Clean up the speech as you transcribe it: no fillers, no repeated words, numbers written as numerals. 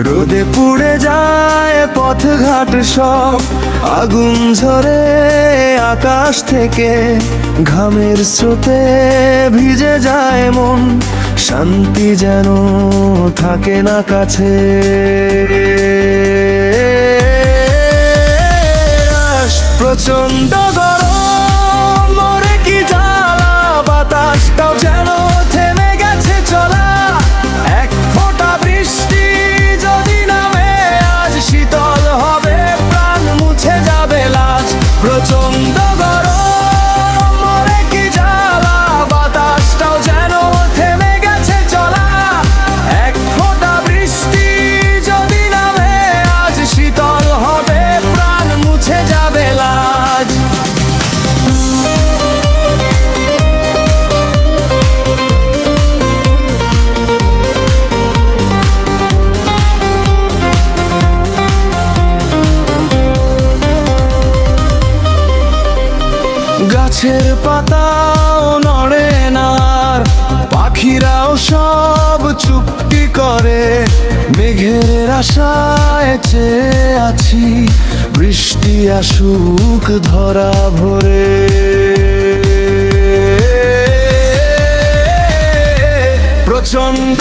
রোদে পুড়ে যায় পথঘাট সব, আগুন ঝরে আকাশ থেকে, ঘামের স্রোতে ভিজে যায় মন, শান্তি যেন থাকে না কাছে। প্রচন্ড গরম, মরে কি জ্বালা, বাতাসটাও যেন থেমে গেছে চলা। এক ফোঁটা বৃষ্টি যদি নামে আজ, শীতল হবে প্রাণ, মুছে যাবে লাজ। প্রচন্ড গরম, মরে কি জ্বালা, বাতাসটাও যেন থেমে গেছে চলা। এক ফোঁটা বৃষ্টি যদি নামে আজ, শীতল হবে প্রাণ, মুছে যাবে লাজ। গাছের পাতাও নড়ে না, আর পাখিরাও সব চুপটি করে। মেঘের আশায় চেয়ে আছি, বৃষ্টি আসুক ধরা ভরে। প্রচন্ড